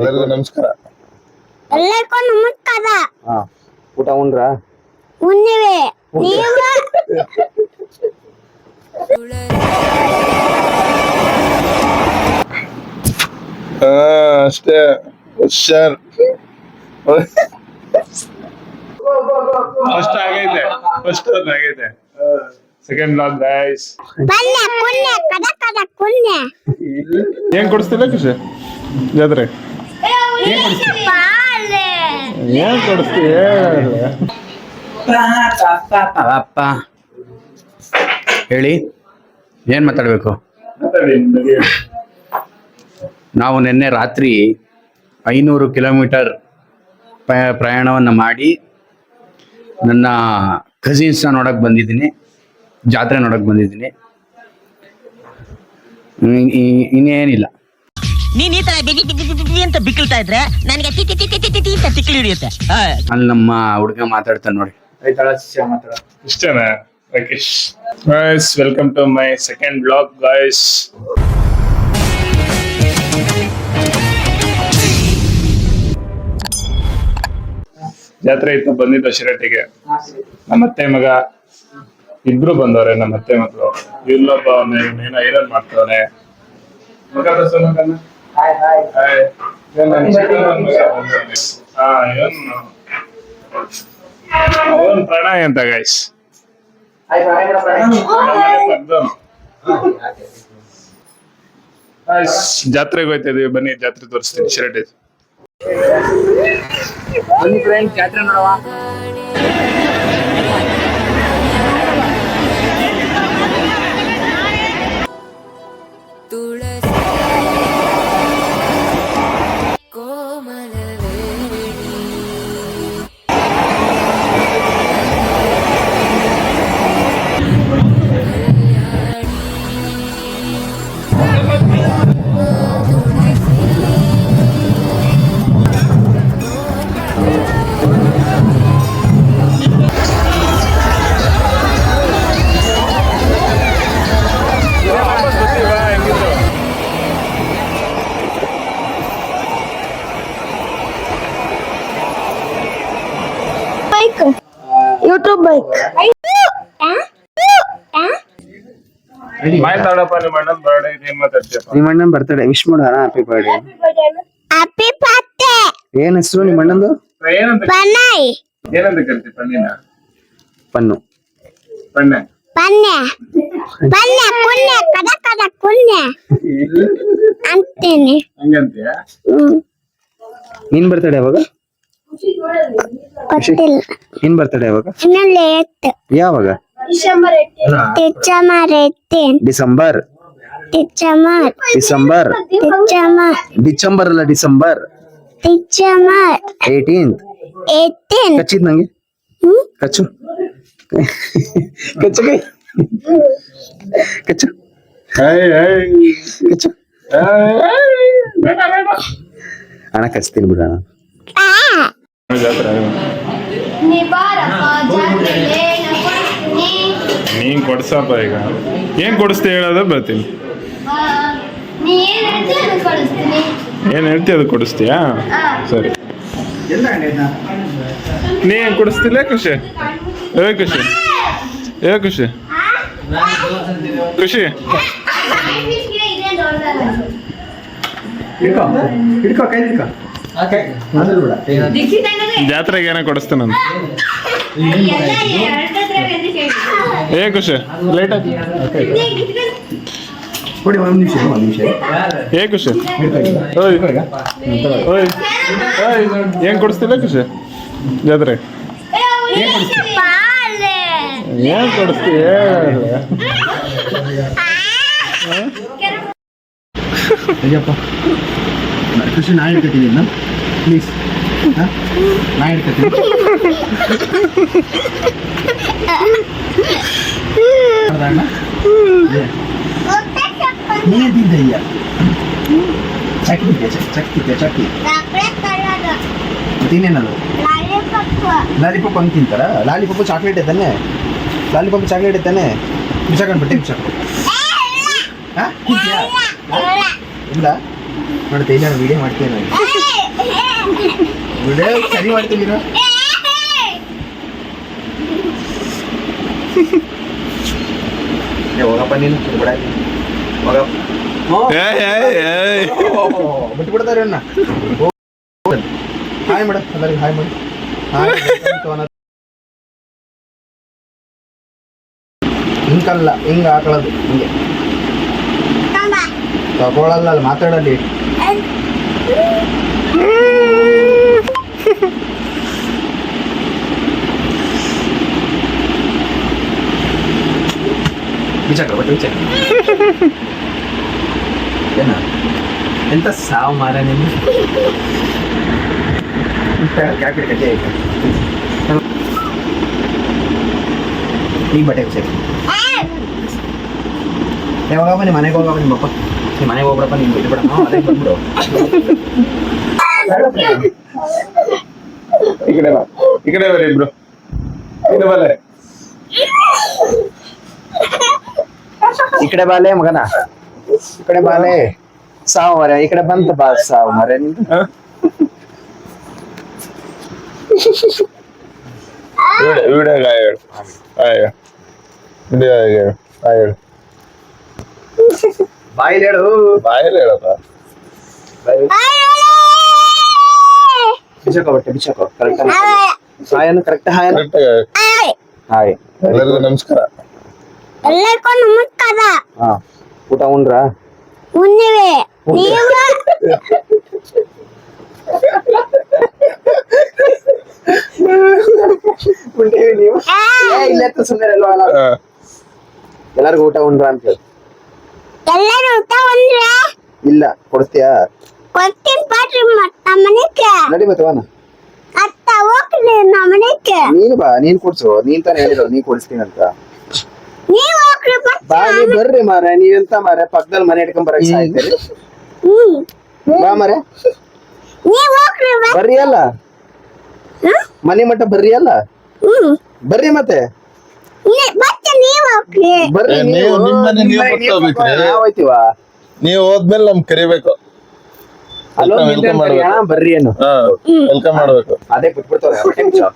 ಎಲ್ಲರಿಗೂ ನಮಸ್ಕಾರ. ಎಲ್ಲರಿಗೂ ನಮಸ್ಕಾರ. ಊಟ ಉಂಡ್ರಾ? ಉಣ್ಣಿವೆ ನೀವು? ಅಷ್ಟೇ ಹುಷಾರ್. ಫಸ್ಟ್ ಆಗೈತೆ, ಸೆಕೆಂಡ್ ಬ್ಲಾಗ್ ಗೈಸ್. ಪಲ್ಯ ಪುಣ್ಯ ಕದ ಕದ ಪುಣ್ಯ. ಏನ್ ಕೊಡಿಸ್ತಿಲ್ಲ ಖುಷಿ ಜಾತ್ರೆ? ಏನ್ ಕೊಡಿಸ್ತೀಯ? ಹೇಳಿ, ಏನ್ ಮಾತಾಡ್ಬೇಕು? ನಾವು ನಿನ್ನೆ ರಾತ್ರಿ 500 ಕಿಲೋಮೀಟರ್ ಪ್ರಯಾಣವನ್ನು ಮಾಡಿ ನನ್ನ ಕಸಿನ್ಸ್ನ ನೋಡಕ್ ಬಂದಿದ್ದೀನಿ, ಜಾತ್ರೆ ನೋಡಕ್ ಬಂದಿದ್ದೀನಿ. ಇನ್ನೇನಿಲ್ಲ. ನೀನ್ ಈ ತರ ಅಂತ ಬಿಕ್ಕಳ್ತಾ ಇದ್ರೆ ನನಗೆ ತಿಕ್ಕಿ ಹಿಡಿಯುತ್ತೆ. ಅಲ್ಲಿ ನಮ್ಮ ಹುಡುಗ ಮಾತಾಡ್ತಾನೆ ನೋಡಿ. ಇಷ್ಟೇನಾ Rakesh? Guys, welcome to my second blog guys. ಜಾತ್ರೆ ಇತ್ತು, ಬಂದಿದ್ದು ಶಿರಟ್ಟಿಗೆ. ನಮ್ಮ ಅತ್ತೆ ಮಗ ಇಬ್ರು ಬಂದವ್ರೆ. ನಮ್ಮ ಅತ್ತೆ ಮಕ್ಕಳು, ಇಲ್ಲೊಬ್ಬ ಏನೋ ಐರನ್ ಮಾಡ್ತವನೆ. ಮಗ ಪ್ರಣಯ್ ಅಂತ ಗೈಸ್. ಜಾತ್ರೆಗೆ ಹೋಯ್ತಾ ಇದೀವಿ, ಬನ್ನಿ ಜಾತ್ರೆ ತೋರಿಸ್ತೀನಿ ಶಿರಟ್ಟಿ. ಜಾತ್ರೆ ನೋಡುವ. YouTube bike. ಮಾತಾಡಪ್ಪ, ನಿಮ್ಮ ಅಣ್ಣನ ಬರ್ಡೇ ಏನ್ ಮಾತಾಡ್ತೀಯಪ್ಪ? ನಿಮ್ಮ ಅಣ್ಣನ ಬರ್ತಡೇ ವಿಶ್ ಮಾಡೋಣ. Happy birthday. Happy birthday. ಏನ್ ಹೆಸರು ನಿಮ್ಮ ಅಣ್ಣಂದು? ಏನಂತ ಪನ್ನಯ್. ಏನಂತ ಕರಿತೀವಿ ಪನ್ನಿನ? ಪನ್ನು. ಪನ್ನೆ ಪನ್ಯ ಪನ್ಯ ಪುಣ್ಯ ಕದ ಕದ ಪುಣ್ಯ ಅಂತೇನೆ. ಹಂಗಂತೀಯ? ನಿನ್ ಬರ್ತಡೇ ಯಾವಾಗ? ಗೊತ್ತಿಲ್ಲ. ನಿನ್ ಬರ್ತಡೇ ಯಾವಾಗ? ಇನ್ನು ಲೇಟ್. ಯಾವಾಗ? December 18. December. December. December. December. December ಅಲ್ಲ, ಡಿಸೆಂಬರ್. ಡಿಸೆಂಬರ್ 18. 18. ಕಚ್ಚಿದ್ ನಂಗೆ. ಕಚ್ಚು ಕಚ್ಚು ಕೈ ಕಚ್ಚು ಕಚ್ಚು. ಹಣ ಕಚ್ತೀನಿ ಬಿಡೋಣ. ಜಾತ್ರೆ ನೀನ್ ಕೊಡ್ಸಪ್ಪ. ಈಗ ಏನ್ ಕೊಡಿಸ್ತೀಯ ಹೇಳೋದು? ಬರ್ತೀನಿ. ಏನ್ ಹೇಳ್ತೀಯ ಅದು ಕೊಡಿಸ್ತೀಯಾ? ಸರಿ. ನೀ ಏನ್ ಕೊಡಿಸ್ತಿಲ್ಲ ಖುಷಿ? ಖುಷಿ ಖುಷಿ ಖುಷಿ ಜಾತ್ರೆಗೆ ಏನೋ ಕೊಡಿಸ್ತೇನೆ. ಖುಷಿ ಲೈಟ್ ಖುಷಿ. ಏನ್ ಕೊಡಿಸ್ತಿಲ್ಲ ಖುಷಿ ಜಾತ್ರೆ? ಏನ್ ಕೊಡಿಸ್ತೀಯ? ಖುಷಿ ನಾ ಹಿಡ್ಕತೀನಿ ಪ್ಲೀಸ್. ನಾ ಹಿಡ್ಕತೀನಿ. ನೀದಿದ್ದಯ್ಯ ಚಕ್ಕಿ ಮತ್ತೇನೇನದು? ಲಾಲಿಪಾಪ್ ಹಂಗೆ ತಿಂತಾರ? ಲಾಲಿಪಾಪ್ ಚಾಕ್ಲೇಟ್ ಇದ್ದಾನೆ. ಲಾಲಿಪಾಪ್ ಚಾಕ್ಲೇಟ್ ಇದ್ದಾನೆ. ಬಿಸಾಕೊಂಡ್ಬಿಟ್ಟೆ ಬಿಸಾಕ. ಇಲ್ಲ ನೋಡಿ ತೇಜ ವಿಡಿಯೋ ಮಾಡ್ತೀನಿ ನಾನು ವಿಡಿಯೋ ಸರಿ ಮಾಡ್ತೀನಿ ಹೋಗಪ್ಪ ನೀನು ಬಿಡ ಹೋಗಪ್ಪ ಬಿಟ್ಬಿಡ್ತಾರೆ ಅಣ್ಣ ಹಾಯ್ ಮೇಡಮ್ ಎಲ್ಲರಿಗೆ ಹಾಯ್ ಮಾಡಿ ಹಿಂಗಲ್ಲ ಹಿಂಗ ಹಾಕೊಳ್ಳೋದು ಹಿಂಗೆ ತಗೊಳಲ್ಲ ಅಲ್ಲಿ ಮಾತಾಡಲಿ ಬಿಚಾಕ ಬಟ್ ಬಿಚಾಕ ಏನ ಎಂತ ಸಾವು ಮಾರ ನಿನ್ನ ಕ್ಯಾಕೆಟ್ ಕಟ್ಟೆ ಆಯ್ತು ಈಗ ಬಟ್ಟೆ ಬಿಚಾಕ ಹೋಗಪ್ಪ ನಿಮ್ಮ ಮನೆಗೆ ಹೋಗಪ್ಪ ನಿಮ್ಮಪ್ಪ ನಿಮ್ಮ ಮನೆಗೆ ಹೋಗ್ಬಿಡಪ್ಪ ನೀನು ಬಿಟ್ಬಿಡಮ್ಮ ಮನೆಗೆ ಬಂದ್ಬಿಡು ಈ ಕಡೆ ಬರ್ರಿ ಇಬ್ರು ಇದು ಬಲ್ಲೆ ಈ ಕಡೆ ಬಾಲೆ ಮಗನ ಈ ಕಡೆ ಬಾಲೆ ಸಾವು ಮರ ಈ ಕಡೆ ಬಂತ ಬಾ ಸಾವು ಮರ ನಿಂದು ವಿಡಿಯೋ ಹೇಳು ವಿಡಿಯೋ ಹೇಳು ಹೇಳು ಬಾಯಿಲ್ ಹೇಳು ಬಾಯಲ್ಲಿ ಹೇಳಪ್ಪ ಬಿಚ್ಚಕೋ ಬಟ್ಟೆ ಬಿಚ್ಚಕೋ ಕರೆಕ್ಟ್ ಹಾಯನ್ನು ಕರೆಕ್ಟ್ ಹಾಯ್ ಹಾಯ್ ಎಲ್ಲರಿಗೂ ನಮಸ್ಕಾರ ಎಲ್ಲರಿಗೂ ನಮಸ್ಕಾರ ಹಾ ಊಟ ಉಂಡ್ರ ಉಣ್ಣಿವೆ ನೀವು ಉಂಡೇವಿ ನೀವು ಇಲ್ಲ ಸುಮ್ಮನೆ ಅಲ್ವಾ ಎಲ್ಲರಿಗೂ ಊಟ ಉಂಡ್ರ ಅಂತ ಹೇಳಿ ಎಲ್ಲರೂ ಊಟ ಉಂಡ್ರೆ ಇಲ್ಲ ಕೊಡ್ತೀಯಾ ಕೊಡ್ತೀನಿ ಬರ್ರಿ ನಮ್ಮನೆಗೆ ನಡಿ ಮತ್ತೆ ವಾನ ಅತ್ತ ಹೋಗ್ರಿ ನಮ್ಮನೆಗೆ ನೀನು ಬಾ ನೀನ್ ಕೊಡ್ಸು ನೀನ್ ತಾನೇ ಹೇಳಿರೋ ನೀ ಕೊಡಿಸ್ತೀನಿ ಅಂತ ನೀವು ಹೋಗ್ರಿ ಬಾ ನೀ ಬರ್ರಿ ಮಾರ ನೀವೆಂತ ಮಾರ ಪಕ್ಕದಲ್ಲಿ ಮನೆ ಇಟ್ಕೊಂಡ್ ಬರಕ್ ಸಾಯ್ತೀರಿ ಬಾ ಮಾರ ನೀವು ಹೋಗ್ರಿ ಬರ್ರಿ ಅಲ್ಲ ಮನೆ ಮಟ್ಟ ಬರ್ರಿ ಅಲ್ಲ ಬರ್ರಿ ಮತ್ತೆ ಮತ್ತೆ ನೀವು ಹೋಗ್ರಿ ಬರ್ರಿ ನೀವು ನಿಮ್ಮ ಮನೆ ನೀವು ಬರ್ಕೋಬೇಕ್ರಿ. ನಾವ್ ಹೋಯ್ತೀವ ನೀವು ಹೋದ್ಮೇಲೆ ನಮ್ ಕರಿಬೇಕು ಅಲ್ಲೋ Welcome ಮಾಡ್ಬೇಕು. ಬರ್ರಿ ಏನು ವೆಲ್ಕಮ್ ಮಾಡ್ಬೇಕು ಅದೇ ಬಿಟ್ಬಿಡ್ತಾವ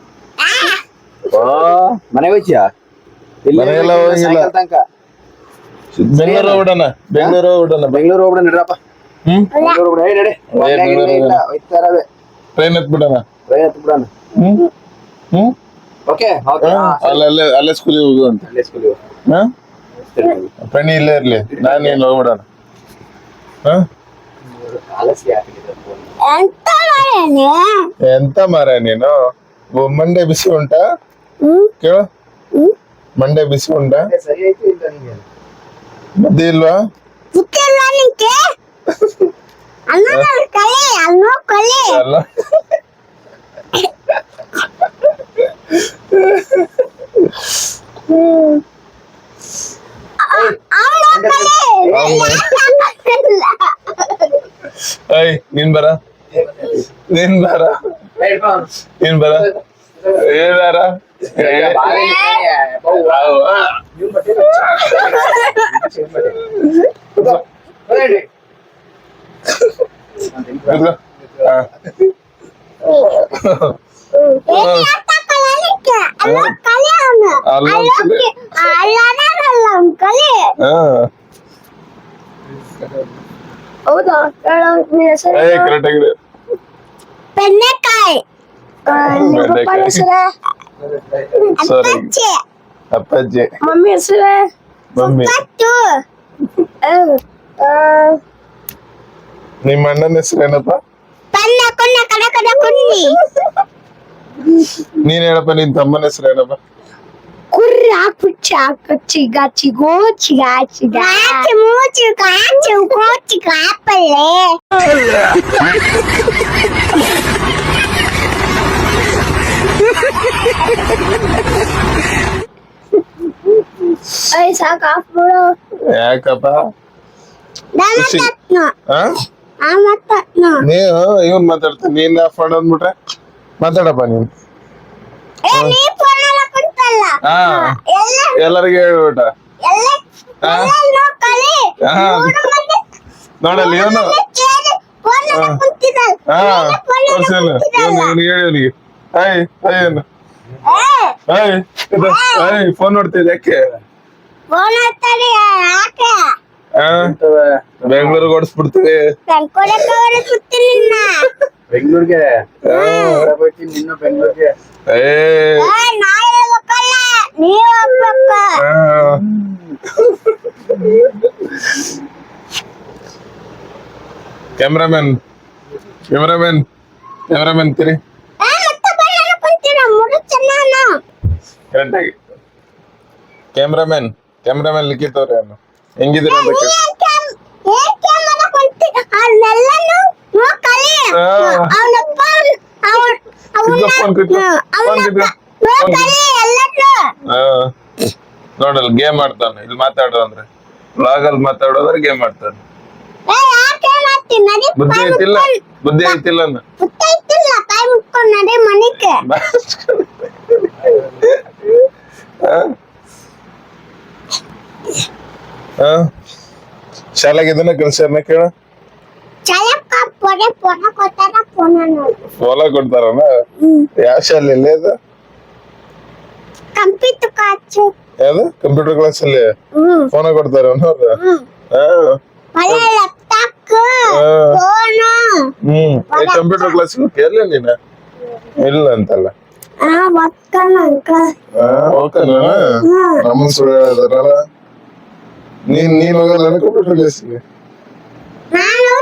ಓ ಮನೆಗೆ ಹೋಯ್ತಿಯಾ ಮನೆಗೆಲ್ಲ ಹೋಗಿಲ್ಲ. ತನಕ ಬೆಂಗಳೂರು ಹೊಡೋಣ ಬೆಂಗಳೂರು ಹೊಡೋಣ ಬೆಂಗಳೂರು ಹೋಗ್ಬಿಡ ನಡ್ರಪ್ಪ ಬೆಂಗಳೂರು ಹೋಗ್ಬಿಡ ನಡೆ ಇಲ್ಲ ಹೋಯ್ತಾರವೆ ಟ್ರೈನ್ ಹತ್ಬಿಡೋಣ ಟ್ರೈನ್ ಹತ್ತು ಬಿಡೋಣ ಹ್ಮ್ ಓಕೆ ಅಲ್ಲೇ ಸ್ಕೂಲಿಗೆ ಹೋಗು ಅಂತ ಅಲ್ಲೇ ಸ್ಕೂಲಿಗೆ ಫ್ರೆಂಡ್ ಇಲ್ಲೇ ಇರ್ಲಿ ನಾನ್ ನೀನ್ ಹೋಗ್ಬಿಡೋಣ ಆಲಸ್ಯ ಎಂತ ಮಾಡೇನಿ ಎಂತ ಮಾರ ನೀನು ಮಂಡೆ ಬಿಸಿ ಉಂಟಾ ಕೇಳು ಮಂಡೆ ಬಿಸಿ ಉಂಟಾ ಸರಿ ಆಯ್ತು ಇಲ್ಲ ನಿಂಗೆ ಬುದ್ಧಿ ಇಲ್ವಾ ಗೊತ್ತಿಲ್ಲ ನಿಂಗೆ ಅನ್ನ ಕಲಿ ಅನ್ನ ಕಲಿ ಅಲ್ಲ ಅವನ ಕಲಿ ಐ ನೀನ್ ಬರ ನೀನ್ ಬರ ನೀನ್ ಬರ ಏನಾರ ಹೌದಾ ಕರೆಕ್ಟ್ ಆಗಿದೆ ಬೆಂಡೆಕಾಯಿ ಸಾರಿ ಅಪ್ಪಚ್ಚಿ ಅಪ್ಪಾಜಿ ಮಮ್ಮಿ ಹೆಸರು ಮಮ್ಮಿ ನಿಮ್ಮ ಅಣ್ಣನ ಹೆಸರು ಏನಪ್ಪ ಪನ್ನ ಕೊನ್ನ ಕಡ ಕಡ ಕುನ್ನಿ ನೀನ್ ಹೇಳಪ್ಪ ನಿನ್ ತಮ್ಮನ ಹೆಸರು ಏನಪ್ಪ ಕುರ್ರ ಪುಚ್ಚ ಕಚ್ಚಿ ಗಾಚಿ ಗೋಚಿ ಗಾಚಿ ಗಾಚಿ ಮೂಚಿ ಗಾಚಿ ಗೋಚಿ ಕಾಪಲ್ಲೆ ಐ ಸಾಕು ಹಾಕ್ಬಿಡು ಯಾಕಪ್ಪ ಖುಷಿ. ಆ? ಮತ್ತನು ನೀವು ಇವನ್ ಮಾತಾಡ್ತ ನೀನ್ ಫೋನ್ ಅಂದ್ಬಿಟ್ರೆ ಮಾತಾಡಪ್ಪ ನೀನ್ ನೀ ಫೋನೆಲ್ಲ ಕುಂತಲ್ಲ ಹಾ ಎಲ್ಲ ಎಲ್ಲರಿಗೂ ಹೇಳ್ಬಿಟ ಎಲ್ಲ ಹಾ? ಎಲ್ಲ ಕಲಿ ಹಾ. ನೋಡಲ್ಲಿ ಇವನು ಫೋನ್ ಕುಂತಿದ್ದಲ್ಲ ಹಾ ತೋರ್ಸಲ್ಲ ಇವನಿಗೆ ಹೇಳಿ ಅವನಿಗೆ ಹಾಯ್ ಹಾಯ್ ಅನ್ನ ಹಾಯ್ ಫೋನ್ ನೋಡ್ತಿದ್ದೆ ಯಾಕೆ ಫೋನ್ ಹತ್ತಾರೆ ಯಾಕೆ ಹಾ ಬೆಂಗಳೂರಿಗೆ ಓಡಿಸ್ಬಿಡ್ತೀವಿ ಬೆಂಕೊಳಕ್ಕೆ ಸುತ್ತೀನಿ ನಿನ್ನ ಬೆಂಗಳೂರಿಗೆ ನಿನ್ನ ಬೆಂಗಳೂರಿಗೆ ನಾ ಹೇಳ್ಬೇಕಲ್ಲ ನೀವ್ ಹೋಗ್ಬೇಕು ಕ್ಯಾಮ್ರಾಮನ್ ತಿರಿ ಮತ್ತೆ ಬಳ್ಳಾರಿ ಕುಂತೀರ ಮುಡು ಚೆನ್ನಾನ ಕರೆಕ್ಟಾಗಿ ಕ್ಯಾಮ್ರಾಮನ್ ಲಿಖಿತ್ ಅವ್ರೆ ಹೆಂಗಿದ್ದೀರ ಅಂತ ಕೇಳಿ ಏನ್ ಕ್ಯಾಮರಾ ಕುಂತೀರ ಅಲ್ಲೆಲ್ಲನೂ ನೋಕಲಿ ಅವನಪ್ಪ ನೋಕಲಿ ಎಲ್ಲರೂ ನೋಡಲ್ ಗೇಮ್ ಆಡ್ತಾನೆ ಇಲ್ಲಿ ಮಾತಾಡೋ ಅಂದ್ರೆ ಬ್ಲಾಗ್ ಅಲ್ಲಿ ಮಾತಾಡೋದ್ರೆ ಗೇಮ್ ಆಡ್ತಾನೆ ಯಾಕೆ ಮಾಡ್ತೀನಿ ನಡಿ ಬುದ್ಧಿ ಐತಿಲ್ಲ ಅನ್ನ ಗೊತ್ತಾಯ್ತಿಲ್ಲ ಕೈ ಮುಟ್ಕೊಂಡು ನಡಿ ಮನಿಗೆ ಶಾಲೆಗೆ ಇದನ್ನ ಕಳ್ಸ್ಯಾರನ ಕೇಳ ಚಾಲಕ ಪೊಡೆ ಫೋನ ಕೊಟ್ಟಾರ ಫೋನ ನೋಡಿ ಫೋಲ ಕೊಡ್ತಾರನ ಯಾವ ಶಾಲೆಯಲ್ಲಿ ಅದು ಕಂಪ್ಯೂಟರ್ ಕಾಚು ಯಾವ್ದು ಕಂಪ್ಯೂಟರ್ ಕ್ಲಾಸ್ ಅಲ್ಲಿ ಫೋನ ಕೊಡ್ತಾರ ಅವ್ರು ಒಳ್ಳೆ ಲ್ಯಾಪ್ಟಾಪ್ ಫೋನು ಕಂಪ್ಯೂಟರ್ ಕ್ಲಾಸ್ ಕೇಳಲ್ಲ ನೀನ ಇಲ್ಲ ಅಂತಲ್ಲ ಒಕ್ಕನ ಅಂಕಲ್ ನಮ್ಮ ಸುಳ್ಳು ಹೇಳಿದಾರಲ್ಲ ನೀನ್ ಹೋಗಲ್ಲ ಕಂಪ್ಯೂಟರ್ ಕ್ಲಾಸ್ಗೆ ನಾನು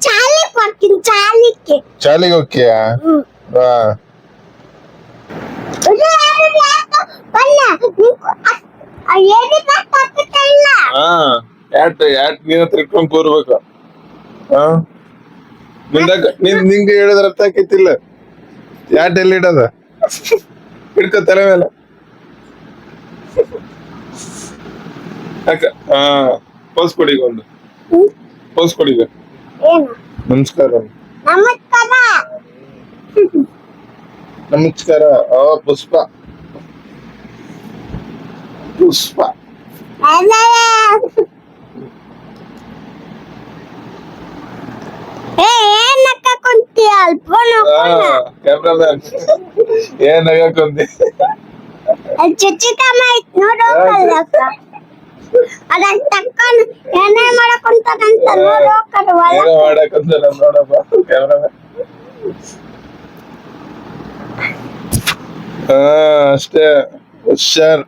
ಚಾಲಿಕ್ ಹೋಗ್ತೀನಿ ಚಾಲಿಕ್ಕೆ ಶಾಲೆಗೆ ಹೋಗ್ತೀಯಾ ಹಾ ಯಾಟ್ ನೀನ್ ಹತ್ರ ಇಟ್ಕೊಂಡ್ ಕೂರ್ಬೇಕು ಹಾ ನಿಂಗೆ ಹೇಳಿದ್ರ ಅರ್ಥ ಆಕೈತಿಲ್ಲ ಯಾಟ್ ಎಲ್ಲಿ ಇಡದ ಹಿಡ್ಕೊ ತಲೆ ಮೇಲೆ ಹಾ ಪೋಸ್ ಕೊಡಿಗ ಒಂದು ಪೋಸ್ ಕೊಡಿಗ ಏನು ನಮಸ್ಕಾರ ನಮಸ್ಕಾರ ನಮಸ್ಕಾರ ಪುಷ್ಪ ಏನಕ್ಕ ಕುಂತೀಯ ಫೋನ್ ಕ್ಯಾಮ್ರಾಮನ್ ಏನ್ ನಗಕೊಂಡಿ ಚುಚ್ಚಿಕಮ್ಮ ಐತ್ ನೋಡು ಅದನ್ನ ತಕ್ಕೊಂಡು ಏನೇ ಮಾಡಕೊಂತಾನಂತ ನೋಡು ಏನೋ ಮಾಡಕಂತ ನೋಡಪ್ಪ ಕ್ಯಾಮ್ರಾಮನ್ ಅಷ್ಟೇ ಹುಷಾರ್